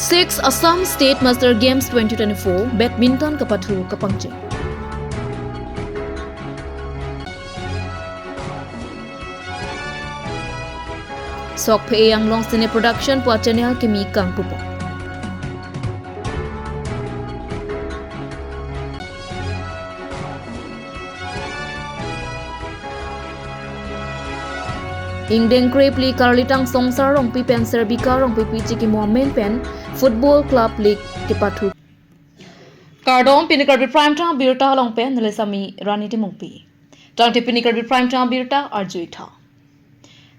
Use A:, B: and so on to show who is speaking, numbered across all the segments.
A: 6 Assam State Master Games 2024 Badminton Kapathu Kapangche. Sok Phe Yang Long Cine Production Pua Channel Kimi Kang Pupo. Ingdeng Krepli Karlitang Songsar Rong Pi Pen Serbika Rong Pi Chiki Momen Pen Football Club League Kipathu Kardom Pinikarbi Prime Time Birta Long Pen Nelesami Rani Timungpi Tang Pinikarbi Prime Time Birta Arjuita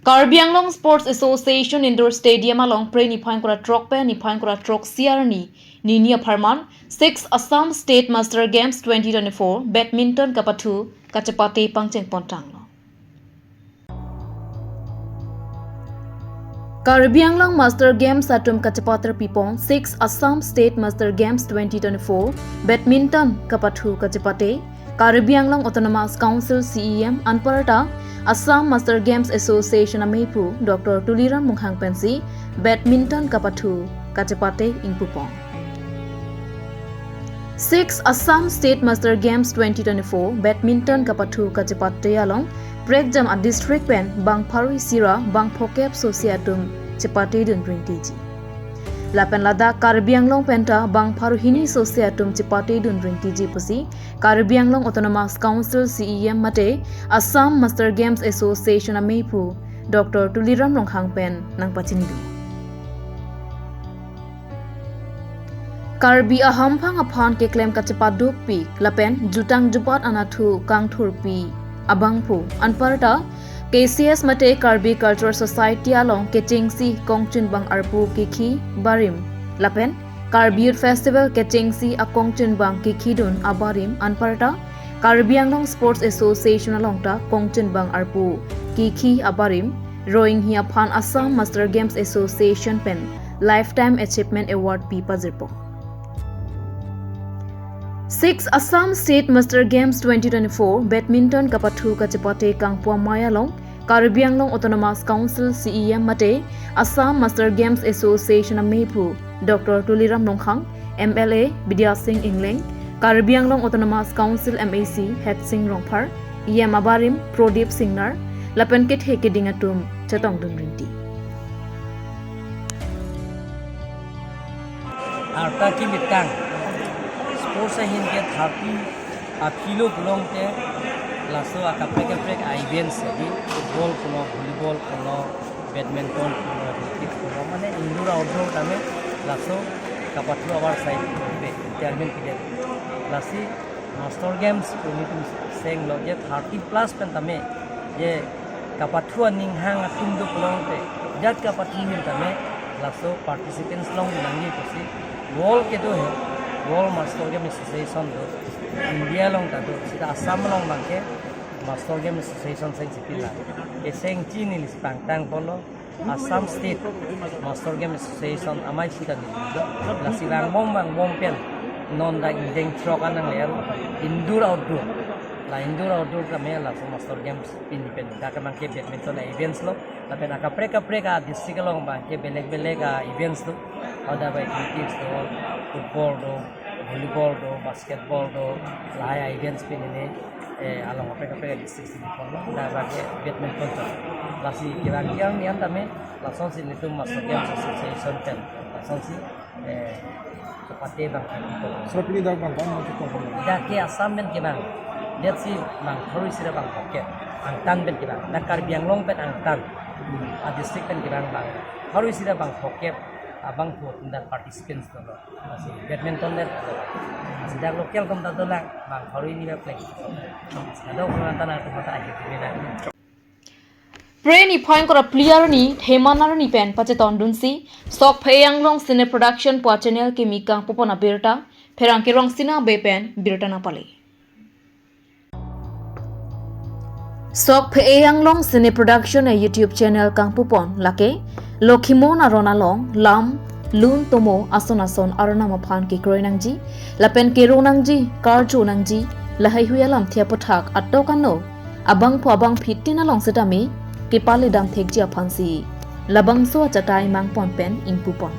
A: Karbi Anglong Sports Association Indoor Stadium along Pre Nipang Kura Trok Pen Nipang Kura Trok Siarni Ninia Parman 6 Assam State Master Games 2024 Badminton Kapathu Kachapate Pangcheng Pontang Karbi Anglong Master Games Atum Kachapatra Pipong 6 Assam State Master Games 2024 Badminton Kapathu Kachapate Karbi Anglong Autonomous Council CEM Anparata Assam Master Games Association Amepu Dr. Tuliram Munghang Pensi Badminton Kapathu Kachapate Ingpupong 6 Assam State Master Games 2024 Badminton Kapathu Kachapate along Breakjam at District Pen Bang Parui Sira Bang Phokep Sosiatum Chepate Dun Ringtiji Lapen Lada Karbi Anglong Penta Bang Paruhini Sosiatum Chepate Dun Ringtiji Pusi Karbi Anglong Autonomous Council CEM Mate Assam Master Games Association Amepu Dr. Tuliram Ronghang Pen Nang Pachinidu Karbi Ahampang Aphan ke claim Kachepaduk Pi Lapen Jutang Jupat Anathu Kang Thurpi Abangpu Anparta KCS Mate Karbi Cultural Society along Kechingsi Kongchun Bang Arpu Kiki Barim Lapen Karbi Youth Festival Kechingsi Akongchun Bang Kiki Dun Abarim Anparta Karbi Anglong Sports Association along ta Kongchun Bang Arpu Kiki Abarim Rowing Hiaphan Assam Master Games Association Pen Lifetime Achievement Award Pipa Zirpo 6 Assam State Master Games 2024 Badminton Kapathu Kachapate Kangpua Mayalong Karbi Anglong Autonomous Council CEM Mate Assam Master Games Association Amepu Dr. Tuliram Nongkhang MLA Bidya Singh Ingleng Karbi Anglong Autonomous Council MAC Het Singh Rongphar EM Abarim Prodip Singnar Lapenkit Hekedingatum Chatong Dun Rinti
B: Arta ki mitang Sports hin ke 30 kilo belong ke laso akaprek events di football kono volleyball kono badminton kono cricket kono mane indoor outdoor tame laso kapathu our side be chairman kide lasi master games committee seng lo je 30 plus pen tame je kapathu ning hang atum do belong te jat kapathu min tame laso participants long nangi kosi wall ke do hai World Master Game Association do India long ta do sida Assam long bangke Master Game Association sai chipila ke seng chini lis pangtang polo Assam State Master Game Association amai sida ni do la silang bom pen non da indeng trokan nang ler indoor outdoor la indoor outdoor ka mela so Master Games independent da ka mangke badminton events lo la pen aka preka district long bangke beleg events lo ada by cricket do football do volleyball do basketball do laya events pin ini along apa district sini pun da bagi badminton to lasi kirang ni antame langsung sini tu Master Games Association pen langsung si kapate bang
C: so pini dak bang kan mo ko
B: da ke Assam ben ke bang lihat si bang thori sira bang oke angtan ben ke bang da Karbi Anglong pen angtan a district pen ke bang thori sira bang oke abang po tundar participants to asi badminton der asi dar lokal kom tadolak bang thori ni ba play ada orang tanah tu mata aja ni
A: Pre Nipang Kura player ni Hemanar ni pen Pacheton Dunsi Sok Phe Yang Long Cine Production Pua Channel Kimi Kang Popona Birta Pherang Kirong Sina Be Pen Birta na pale Sok Phe Yang Long Cine Production a YouTube channel Kang Popon lake Lokhimon Arona Long Lam Lun Tomo Ason Arona Maphan ki Kroinangji Lapen Kironangji Karjo Nangji Lahai Huyalam Thiapothak Atokano Abang Po Abang Phitina Long Setami Kipali Dam Thekji Aphansi Labangso Chatai Mangpon Pen Ingpupon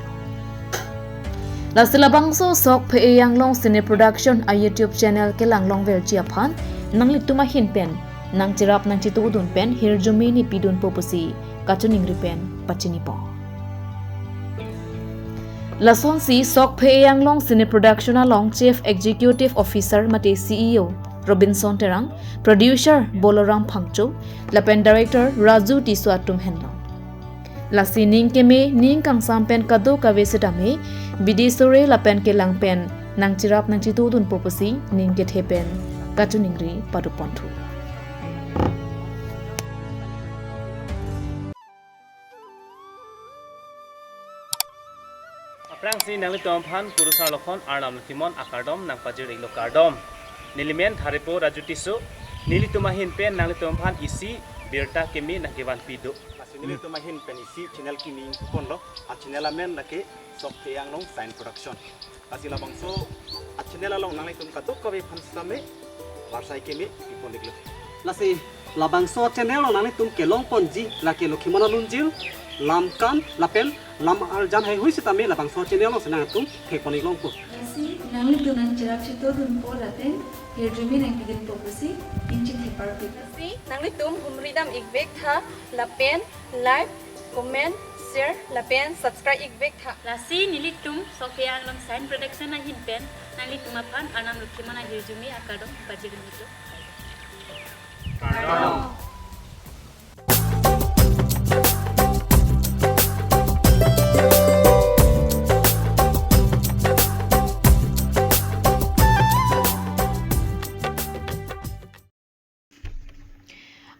A: La silabangso sok phe yang long cine production a YouTube channel ke lang long vel chia phan nang lituma hin pen nang chirap nang chitu dun pen hir jumi ni pidun popusi kachuning ri pen pachini po La son si sok phe yang long cine production along chief executive officer mate CEO Robinson Terang producer Boloram Phangcho la pen director Raju Tisu atum henlo La sining keme ning kang sampen kado kavesetame bidisore lapen ke langpen nang chirap nang chitu dun popusi ning ke thepen katuningri paduponthu
D: Aprang si nang litom phan kurusar lokhon arnam timon akardom nang pajir ilo kardom nilimen tharipo rajutisu nilitumahin pen nang litom phan isi birta kemi nakiwan pidu
E: Ini tu mahin penisi channel kini kondo a channel amen nake sok yang long sign production kasih labang so a channel along nang itum katuk kawe pansame warsai kemi ipon diklo
F: lasi labang so channel nang tum kelong ponji la kelo kimona lunjil lamkan lapel lam arjan hai hui sitame labang so channel lo senang tum ke konik long ko
G: Nasi nangli tu nang cerap cito dun po laten hirjumi nang bidin popusi incit hiparpit.
H: Nasi nangli tum humridam ikbek tha lapen like comment share lapen subscribe ikbek tha.
I: Lasi nilitum Sofia long sign production na hinpen nalitum apan anam lukimana hirjumi akadom bajirin itu.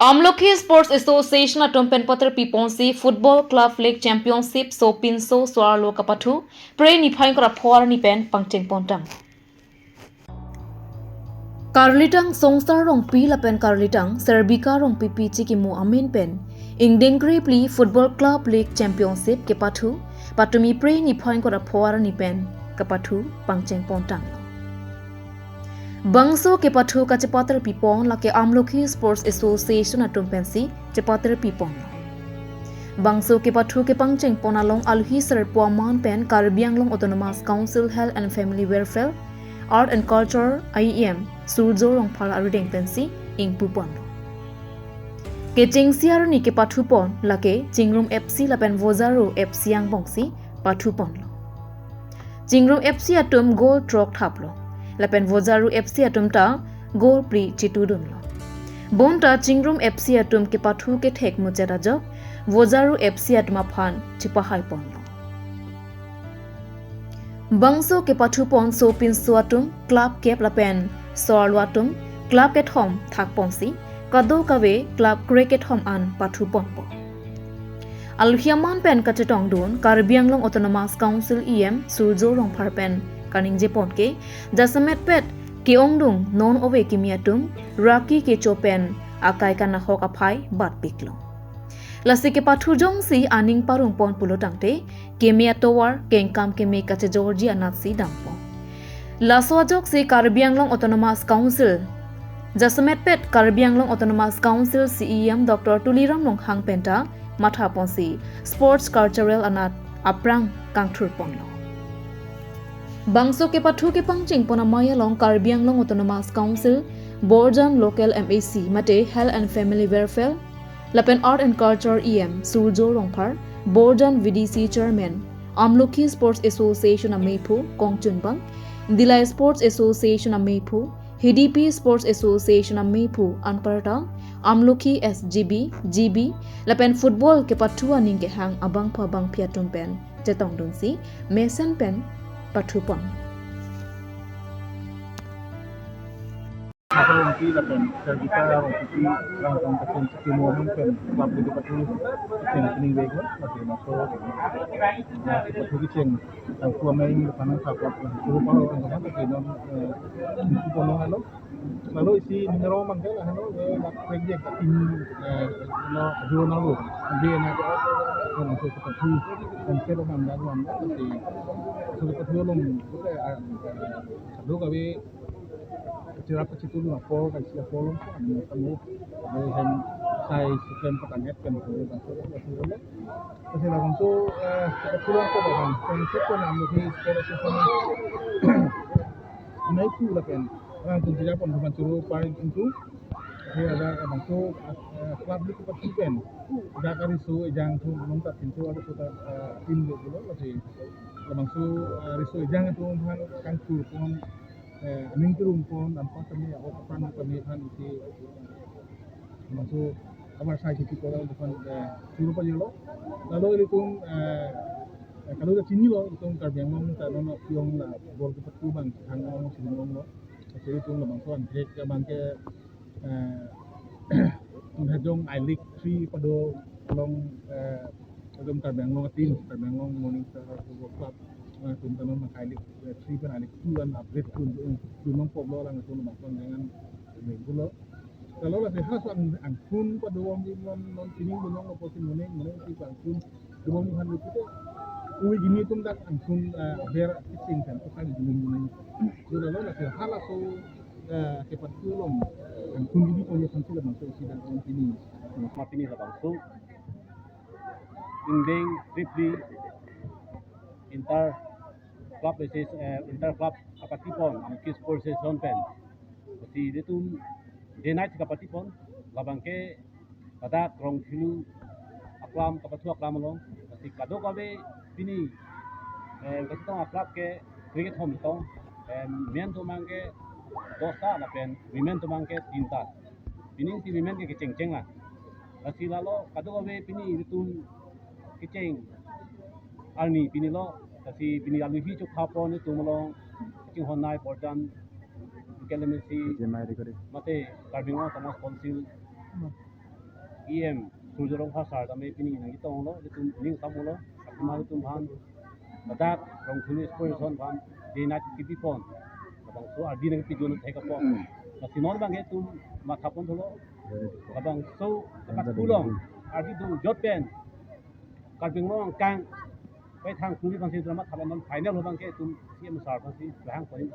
A: Amlokhi Sports Association atompen patra piponsi Football Club League Championship so pinso swalo kapathu pre ni phain kora phor ni pen pangcheng pontang Karlitang songstar rong pi la pen Karlitang Serbika rong pi pi chi ki mu amen pen Ingdengri pli Football Club League Championship ke pathu patumi pre ni phain kora phor ni pen kapathu pangcheng pontang Bangso ke pathu ka chepatr pipong la ke Amlokhi Sports Association atum pensi chepatr pipong Bangso ke pathu ke pangcheng ponalong alhi sar puaman pen Karbiang long Autonomous Council Health and Family Welfare Art and Culture IEM surjo rong phal arideng pensi ing pupon ke chingsiar ni ke pathu pon la ke Chingrum FC la pen Vozaro FC yang bongsi pathu pon Chingrum FC atum goal trok thaplo Lapen Vozaru FC atum ta goal pri chitudun lo. Bonta Chingrum FC atum ke pathu ke thek mujera jo Vozaru FC atma phan chipahai pon lo. Bangso ke pathu pon so pin so atum club kep lapen sorlo atum club ke thom thak ponsi kado kawe club cricket hom an pathu pon po. Alhiaman pen kachetong don Karbiang long Autonomous Council EM surjo rong pharpen kaning jepon ke jasamet pet ke ongdung non ove kimiatum raki ke chopen akai kana hok aphai bat piklo lasi ke pathu jong si aning parung pon pulo tangte kemia towar kengkam keme kache georgia natsi dampo laso jok si Karbiang long Autonomous Council jasamet pet Karbiang long Autonomous Council CEM Dr Tuliram long hangpenta matha ponsi sports cultural anat aprang kangthur ponlo Bangso ke pathu ke pangching pona maya long Karbiang long Autonomous Council Borjan Local MAC mate Health and Family Welfare Lapen Art and Culture EM Surjo Rongphar Borjan VDC Chairman Amlokhi Sports Association Ameiphu Kongchunbang Dilai Sports Association Ameiphu HDP Sports Association Ameiphu Anparta Amlokhi SGB GB Lapen Football ke pathu aning ke hang abang pha bang phiatum pen chetong donsi Mason pen patupon.
C: Ako yung pila pen, Serbika yung piti, lang kang kasing sa timohan pen, kapag di pati kiceng piningweg mo, kasi maso, pati kiceng, ang kuwa may kanang kapag, puro pa ang kaman, kasi nun, po nung halo, lalu isi numero man kaya, halo, project, jual nalo, hindi na, yung sa pati, ang kero man gagawin mo, kasi, sa pati ulong, kami, cerap ke situ 50 kasi 50 ano kami hen sai sistem pertanyaan kan masuk kasi lang so katulong ko ba konsep ko na mo ni sistem na itu lah kan orang tu tidak pun bukan suruh paling itu dia ada abang tu club ni kepat event dah kali so jang tu minta pintu ada sudah tim dulu lagi abang tu riso jang tu han kan tu pun ning tu pun nampak kami awak pan kami han isi abang tu kamar saya kita kalau bukan suruh pa lo lalu itu kalau dah sini lo itu Karbi yang ngomong tak nono piong lah bol kepat tu bang hang ngomong sini ngomong lo jadi itu abang tu anjek abang ke Tunhajong I-League 3 pada long Agam Tarbangong team Tarbangong Morning Star Football Club tun tanon mak I-League 3 kan I-League 2 kan upgrade tun nong poblo lang tun makon dengan gulo kalau lah saya hasan angkun pada wong non tining bunong oposin muning ti angkun dua han itu uwi gini tun dak angkun ber fixing kan kan muning sudah lo lah saya halas so kepat tulong ang kundi ko niya sila masuk sidang ang pini mapini sa bangso indeng tripli inter club basis inter club kapatipon ang kiss for season pen si itu day night kapatipon labang ke pada krong filu aklam kapatu aklam long si kado kabe pini kasi tong club ke cricket home tong men to mangke dosa na pen women to mangke tinta pining si women ke ceng lah kasi lalo kado kabe pini itun keceng arni pini lo kasi pini alu hi chuk hapon itu molong cing honai portan kelemesi mate karbingo tamas konsil em sujorong pasar kami pini nang itong lo itun ning samulo akmal itun han badak rong thuni sport ban dinat tipipon abang so adi nang pijon theka po na sinon bang itu mathapon tholo abang so tapat tulong adi du jotpen karbing lo kangไปทางคุริบังซีดรามาทำมันไฟแนลหรือบังเกตุที่มันสารบังซีหางคนนี้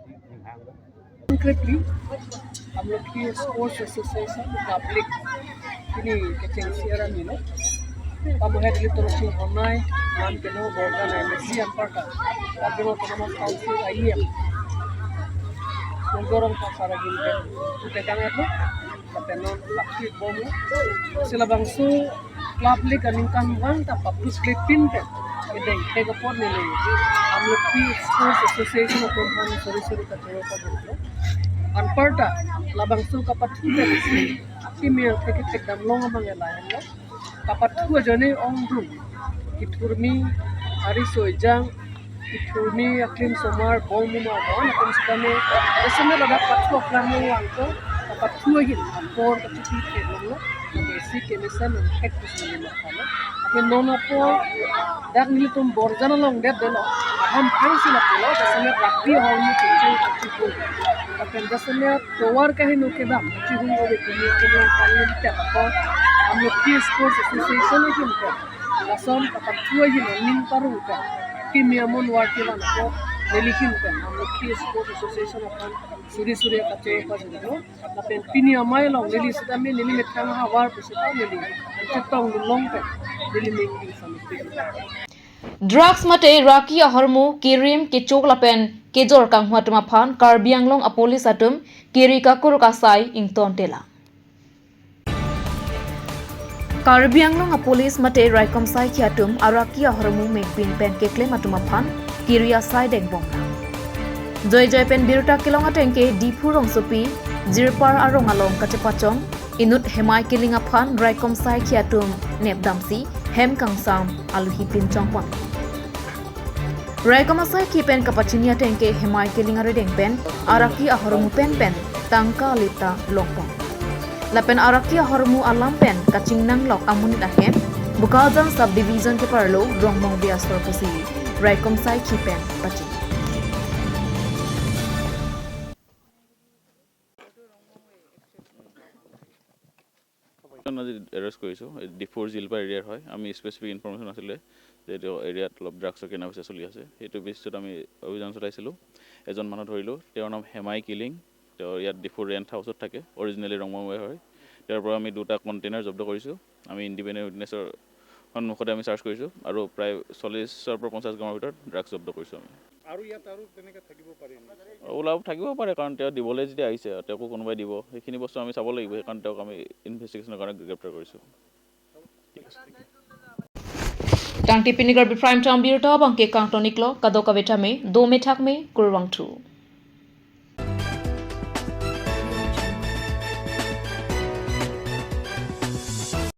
C: หางแล้ว
J: Concretely, हम लोग की sports association public ini kecil siaran ini kamu hari itu masih online dan kena borgan MSC yang pertama tapi mau kena council IM mendorong pasar gilben kita kan itu tapi non laki bomu sila bangsu public aningkan bang tak public clipin kan kita tega pon ini हम लोग की sports association of company sorry kacau apa begitu anparta labang su kapat huda kimia teke tek dam long amang layan lo kapat hu jone ong drum kiturmi ari soijang kiturmi aklim somar bol muma bon akan sekame esame lada pathu aklam angko kapat hu hin por kati te lo basic chemical and practice ni makalo akan nono po dak nilitum borjana long det delo हम फंसी लगलो जसने रखी हो नि चिको अपन जसने तोवर कहे नो के दाम चिको वो बेकनी के लो पालन ते को हम लोग की स्पोर्ट्स एसोसिएशन के ऊपर लसम का छुआ ही निन करू का कि मियामन वार्ते वाला को लेलिखिन का हम लोग की स्पोर्ट्स एसोसिएशन अपन सूर्य का चे पर जो अपन पिनी अमाय लो लेली सदा में लेली में थांग हवार पुसता लेली चित्तों लोंग पे लेली में समझते
A: Drugs mate raki ahormu kirim ke choklapen ke jor kang huatuma phan Karbi Anglong a police atum kiri kakur kasai ington tela Karbi Anglong a police mate raikom sai ki atum araki ahormu mekpin pen ke claim atuma phan kiri asai deng bong joy pen biruta kilonga tengke dipu rong sopi jirpar arong along kachepachong inut hemai kilinga phan raikom sai ki atum nepdamsi hem kangsam aluhi pinchong pon Raikama sai ki pen kapachinia tengke hemai kelinga redeng pen araki ahormu pen tangka lita lokpon lapen araki ahormu alam pen kaching nang lok amunit ahem bukajang subdivision ke parlo rongmong biasor pusi Raikom sai ki pen pachi
K: arrest কৰিছোঁ ডিফ'ৰ জিলপা এৰিয়াৰ হয় আমি specific information আছিলে যে এইটো এৰিয়াত অলপ ড্ৰাগছৰ কেনা বেচা চলি আছে সেইটো বেচিছত আমি অভিযান চলাইছিলোঁ এজন মানুহ ধৰিলোঁ তেওঁৰ নাম হেমাই কিলিং তেওঁ ইয়াত ডিফ'ৰ ৰেণ্ট হাউচত থাকে অৰিজিনেলি ৰংমঙে হয় ইয়াৰ পৰা আমি 2টা কণ্টেইনাৰ জব্দ কৰিছোঁ। আমি ইণ্ডিপেণ্ডেণ্ট উইটনেছৰ সন্মুখতে আমি চাৰ্চ কৰিছোঁ আৰু প্ৰায় 40-ৰ পৰা 50 গ্ৰামৰ ভিতৰত ড্ৰাগছ জব্দ কৰিছোঁ আমি।
C: আৰু ইয়াত আৰু তেনেকৈ থাকিব পাৰি
K: থাকিব পাৰে কাৰণ তেওঁ দিবলৈ যেতিয়া আহিছে তেওঁকো কোনোবাই দিব সেইখিনি বস্তু আমি চাব লাগিব সেইকাৰণে তেওঁক আমি ইনভেষ্টিগেশ্যনৰ কাৰণে গ্ৰেপ্তাৰ কৰিছোঁ।
A: Tang tipini Karbi Prime Time Birta bangke kang toniklo kadoka vetame do metak me kurwang tu.